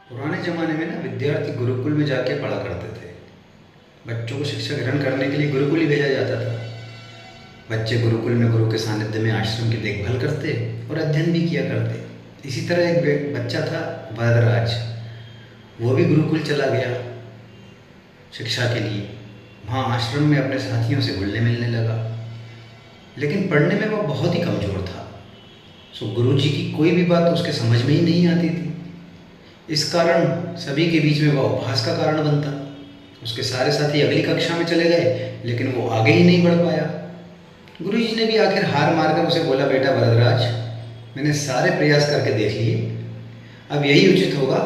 पुराने ज़माने में ना विद्यार्थी गुरुकुल में जाके पढ़ा करते थे। बच्चों को शिक्षा ग्रहण करने के लिए गुरुकुल ही भेजा जाता था। बच्चे गुरुकुल में गुरु के सानिध्य में आश्रम की देखभाल करते और अध्ययन भी किया करते। इसी तरह एक बच्चा था वरदराज। वो भी गुरुकुल चला गया शिक्षा के लिए। वहाँ आश्रम में अपने साथियों से घुलने मिलने लगा, लेकिन पढ़ने में वह बहुत ही कमज़ोर था। सो गुरुजी की कोई भी बात उसके समझ में ही नहीं आती थी। इस कारण सभी के बीच में वह उपहास का कारण बनता। उसके सारे साथी अगली कक्षा में चले गए, लेकिन वो आगे ही नहीं बढ़ पाया। गुरुजी ने भी आखिर हार मारकर उसे बोला, बेटा वरदराज, मैंने सारे प्रयास करके देख लिए। अब यही उचित होगा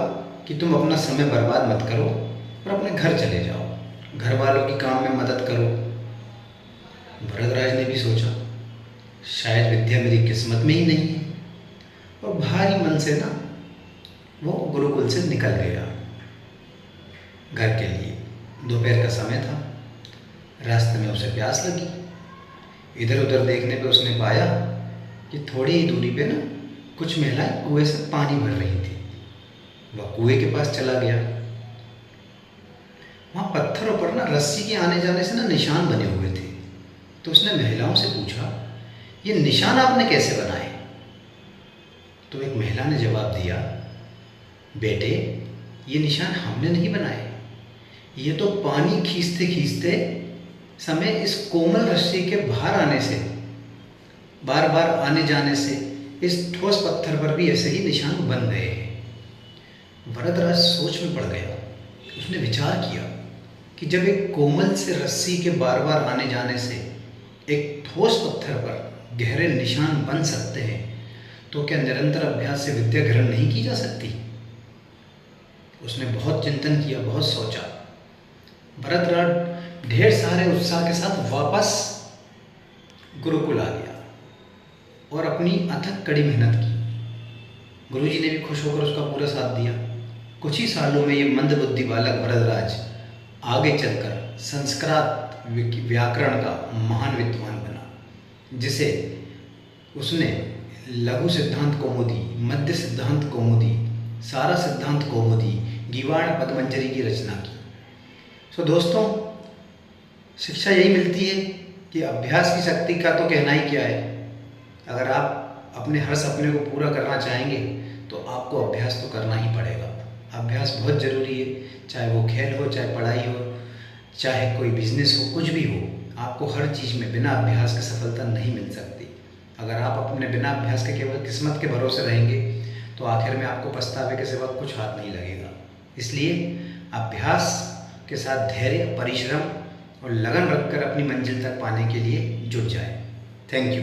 कि तुम अपना समय बर्बाद मत करो और अपने घर चले जाओ। घर वालों की काम में मदद करो। वरदराज ने भी सोचा, शायद विद्या मेरी किस्मत में ही नहीं है, और भारी मन से ना वो गुरुकुल से निकल गया घर के लिए। दोपहर का समय था। रास्ते में उसे प्यास लगी। इधर उधर देखने पे उसने पाया कि थोड़ी ही दूरी पे ना कुछ महिलाएं कुएं से पानी भर रही थी। वह कुएं के पास चला गया। वहाँ पत्थरों पर ना रस्सी के आने जाने से ना निशान बने हुए थे। तो उसने महिलाओं से पूछा, ये निशान आपने कैसे बनाए? तो एक महिला ने जवाब दिया, बेटे, ये निशान हमने नहीं बनाए। ये तो पानी खींचते खींचते समय इस कोमल रस्सी के बाहर आने से, बार बार आने जाने से इस ठोस पत्थर पर भी ऐसे ही निशान बन गए हैं। वरदराज सोच में पड़ गया। उसने विचार किया कि जब एक कोमल से रस्सी के बार बार आने जाने से एक ठोस पत्थर पर गहरे निशान बन सकते हैं, तो क्या निरंतर अभ्यास से विद्या ग्रहण नहीं की जा सकती? उसने बहुत चिंतन किया, बहुत सोचा। भरतराज ढेर सारे उत्साह के साथ वापस गुरुकुल आ गया और अपनी अथक कड़ी मेहनत की। गुरुजी ने भी खुश होकर उसका पूरा साथ दिया। कुछ ही सालों में ये मंदबुद्धि बालक भरतराज आगे चलकर संस्कृत व्याकरण का महान विद्वान बना, जिसे उसने लघु सिद्धांत कौमुदी, मध्य सिद्धांत कौमुदी, सारा सिद्धांत कौमुदी, गीवाण पदमंजरी की रचना की। सो दोस्तों, शिक्षा यही मिलती है कि अभ्यास की शक्ति का तो कहना ही क्या है। अगर आप अपने हर सपने को पूरा करना चाहेंगे तो आपको अभ्यास तो करना ही पड़ेगा। अभ्यास बहुत ज़रूरी है, चाहे वो खेल हो, चाहे पढ़ाई हो, चाहे कोई बिजनेस हो, कुछ भी हो। आपको हर चीज़ में बिना अभ्यास के सफलता नहीं मिल सकती। अगर आप अपने बिना अभ्यास के केवल किस्मत के भरोसे रहेंगे तो आखिर में आपको पछतावे के सिवा कुछ हाथ नहीं लगेगा। इसलिए अभ्यास के साथ धैर्य, परिश्रम और लगन रखकर अपनी मंजिल तक पाने के लिए जुट जाए। Thank you.